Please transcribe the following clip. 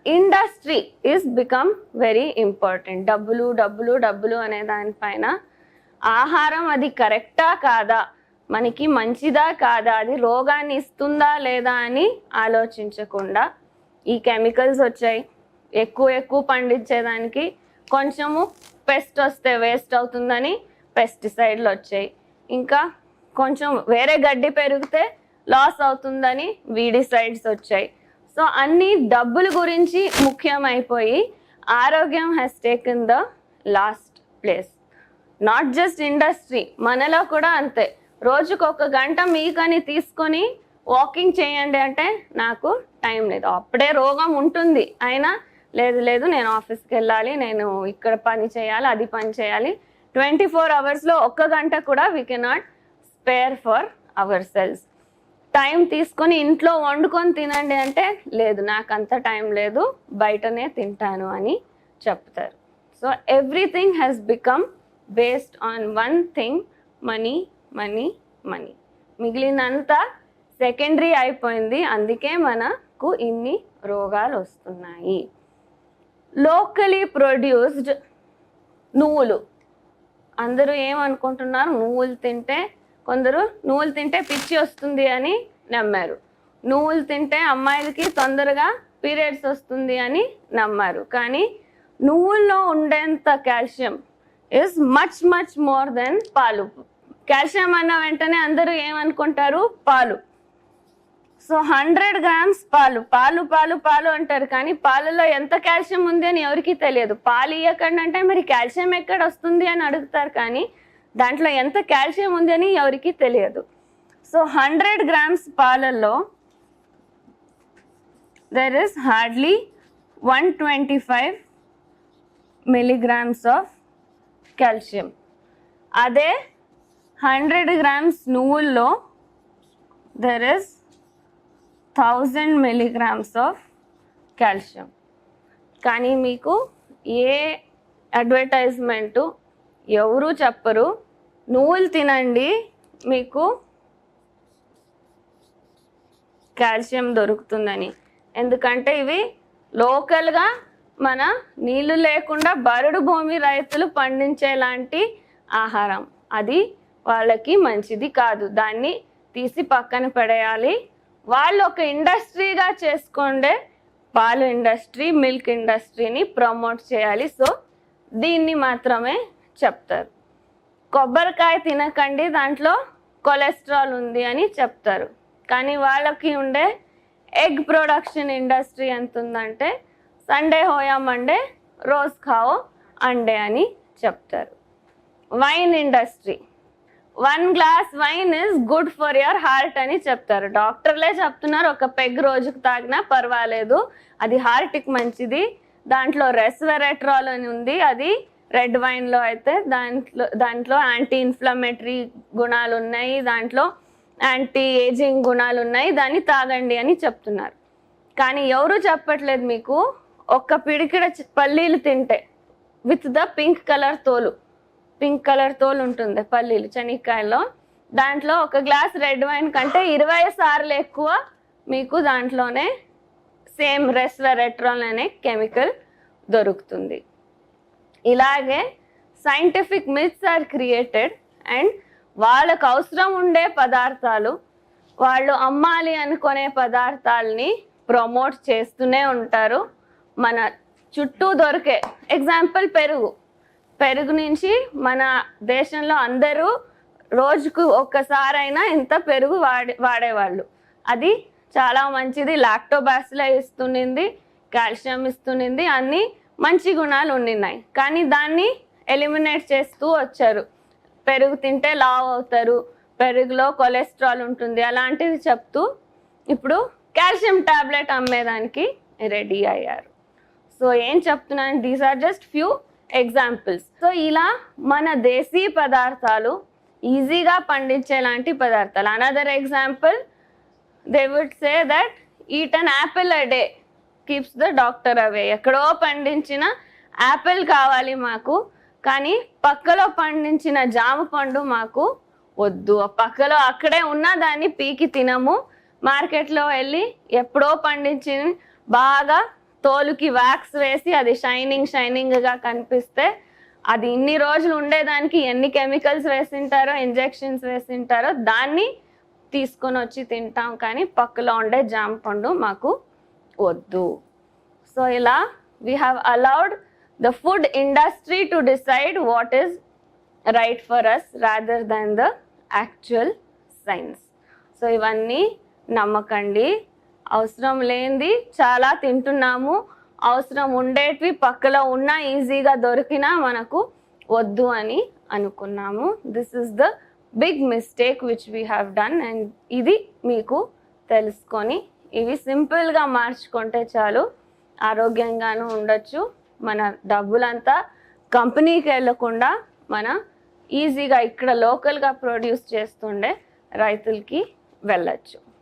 Industry is become very important. డబ్బులు డబ్బులు డబ్బులు అనే దానిపైన ఆహారం అది కరెక్టా కాదా, మనకి మంచిదా కాదా, అది రోగాన్ని ఇస్తుందా లేదా అని ఆలోచించకుండా ఈ కెమికల్స్ వచ్చాయి. ఎక్కువ పండించేదానికి కొంచెము పెస్ట్ వస్తే వేస్ట్ అవుతుందని పెస్టిసైడ్లు వచ్చాయి. ఇంకా కొంచెం వేరే గడ్డి పెరిగితే లాస్ అవుతుందని వీడిసైడ్స్ వచ్చాయి. సో అన్ని డబ్బుల గురించి ముఖ్యమైపోయి ఆరోగ్యం has taken the last place. Not just industry, మనలో కూడా అంతే. రోజుకు 1 గంట మీకని తీసుకొని వాకింగ్ చేయండి అంటే నాకు టైం లేదు, అప్పుడే రోగం ఉంటుంది. అయినా లేదు నేను ఆఫీస్కి వెళ్ళాలి, నేను ఇక్కడ పని చేయాలి, అది పని చేయాలి. 24 అవర్స్లో 1 గంట కూడా we cannot spare for hour cells. Time తీసుకొని ఇంట్లో వండుకొని తినండి అంటే లేదు, నాకు అంత టైం లేదు, బయటనే తింటాను అని చెప్తారు. So everything has become based on one thing, money money money. మిగిలినంతా సెకండరీ అయిపోయింది. అందుకే మనకు ఇన్ని రోగాలు వస్తున్నాయి. లోకలీ ప్రొడ్యూస్డ్ నువ్వులు, అందరూ ఏమనుకుంటున్నారు, నువ్వులు తింటే, కొందరు నువ్వులు తింటే పిచ్చి వస్తుంది అని నమ్మారు. నువ్వులు తింటే అమ్మాయిలకి తొందరగా పీరియడ్స్ వస్తుంది అని నమ్మారు. కానీ నువ్వుల్లో ఉండేంత calcium is much much more than పాలు. కాల్షియం అన్న వెంటనే అందరూ ఏమనుకుంటారు, పాలు. సో 100 grams పాలు పాలు పాలు పాలు అంటారు, కానీ పాలలో ఎంత కాల్షియం ఉంది అని ఎవరికి తెలియదు. పాలు ఇవ్వకండి అంటే మరి కాల్షియం ఎక్కడ వస్తుంది అని అడుగుతారు, కానీ దాంట్లో ఎంత కాల్షియం ఉంది అని ఎవరికి తెలియదు. సో 100 grams పాలల్లో there is hardly 125 milligrams of calcium. అదే 100 grams నువ్వుల్లో there is 1000 milligrams of calcium. కానీ మీకు ఏ అడ్వర్టైజ్మెంటు ఎవరు చెప్పరు నువ్వులు తినండి మీకు కాల్షియం దొరుకుతుందని. ఎందుకంటే ఇవి లోకల్గా మన నీళ్ళు లేకుండా బరడు భూమి రైతులు పండించేలాంటి ఆహారం. అది వాళ్ళకి మంచిది కాదు, దాన్ని తీసి పక్కన పడేయాలి. వాళ్ళు ఒక ఇండస్ట్రీగా చేసుకుండే పాలు ఇండస్ట్రీ, మిల్క్ ఇండస్ట్రీని ప్రమోట్ చేయాలి. సో దీన్ని మాత్రమే చెప్తారు. కొబ్బరికాయ తినకండి, దాంట్లో కొలెస్ట్రాల్ ఉంది అని చెప్తారు. కానీ వాళ్ళకి ఉండే ఎగ్ ప్రొడక్షన్ ఇండస్ట్రీ ఎంత ఉందంటే సండే హోయా మండే రోజ్ ఖాओ అండే అని చెప్తారు. Wine industry, 1 glass wine is good for your heart అని చెప్తారు. డాక్టర్లే చెప్తున్నారు ఒక పెగ్ రోజుకు తాగినా పర్వాలేదు, అది హార్ట్కి మంచిది. దాంట్లో రెస్వెరాట్రాల్ అని ఉంది, అది రెడ్ వైన్లో అయితే దాంట్లో యాంటీ ఇన్ఫ్లమేటరీ గుణాలు ఉన్నాయి, దాంట్లో యాంటీ ఏజింగ్ గుణాలు ఉన్నాయి, దాన్ని తాగండి అని చెప్తున్నారు. కానీ ఎవరు చెప్పట్లేదు మీకు ఒక్క పిడికిడ పల్లీలు తింటే విత్ ద పింక్ కలర్ తోలు ఉంటుంది పల్లీలు శనక్కాయలో, దాంట్లో 1 గ్లాస్ రెడ్ వైన్ కంటే 20 సార్లు ఎక్కువ మీకు దాంట్లోనే సేమ్ రెస్వెరాట్రాల్ అనే కెమికల్ దొరుకుతుంది. ఇలాగే scientific myths are created and వాళ్ళకు అవసరం ఉండే పదార్థాలు, వాళ్ళు అమ్మాలి అనుకునే పదార్థాలని ప్రమోట్ చేస్తూనే ఉంటారు. మన చుట్టూ దొరికే ఎగ్జాంపుల్ పెరుగు నుంచి మన దేశంలో అందరూ రోజుకు ఒక్కసారైనా ఇంత పెరుగు వాడేవాళ్ళు. అది చాలా మంచిది, లాక్టోబాసిలై ఇస్తుంది, కాల్షియం ఇస్తుంది, అన్ని మంచి గుణాలు ఉన్నాయి. కానీ దాన్ని ఎలిమినేట్ చేస్తూ వచ్చారు. పెరుగు తింటే లావ్ అవుతారు, పెరుగులో కొలెస్ట్రాల్ ఉంటుంది, అలాంటివి చెప్తూ ఇప్పుడు కాల్షియం టాబ్లెట్ అమ్మేదానికి రెడీ అయ్యారు. సో ఏం చెప్తున్నాను, these are just few examples. So ఇలా మన దేశీ పదార్థాలు, ఈజీగా పండించేలాంటి పదార్థాలు. Another example, they would say that eat an apple a day keeps the doctor away. ఎక్కడో పండించిన యాపిల్ కావాలి మాకు, కానీ పక్కలో పండించిన జామ పండు మాకు వద్దు. పక్కలో అక్కడే ఉన్న దాన్ని పీకి తినము. మార్కెట్లో వెళ్ళి ఎప్పుడో పండించిన బాగా తోలుకి వ్యాక్స్ వేసి అది షైనింగ్గా కనిపిస్తే అది ఇన్ని రోజులు ఉండేదానికి ఎన్ని కెమికల్స్ వేసింటారో ఇంజెక్షన్స్ వేసింటారో దాన్ని తీసుకొని వచ్చి తింటాం, కానీ పక్కలో ఉండే జామ పండు మాకు వద్దు. సో ఇలా we have allowed the food industry to decide what is right for us rather than the actual science. So ఇవన్నీ నమ్మకండి. అవసరం లేనిది చాలా తింటున్నాము, అవసరం ఉండేటివి పక్కలో ఉన్నా ఈజీగా దొరికినా మనకు వద్దు అని అనుకున్నాము. This is the big mistake which we have done. And ఇది మీకు తెలుసుకొని ఇవి సింపుల్గా మార్చుకుంటే చాలు, ఆరోగ్యంగానూ ఉండొచ్చు. మన డబ్బులంతా కంపెనీకి వెళ్ళకుండా మన ఈజీగా ఇక్కడ లోకల్గా ప్రొడ్యూస్ చేస్తుండే రైతులకి వెళ్ళచ్చు.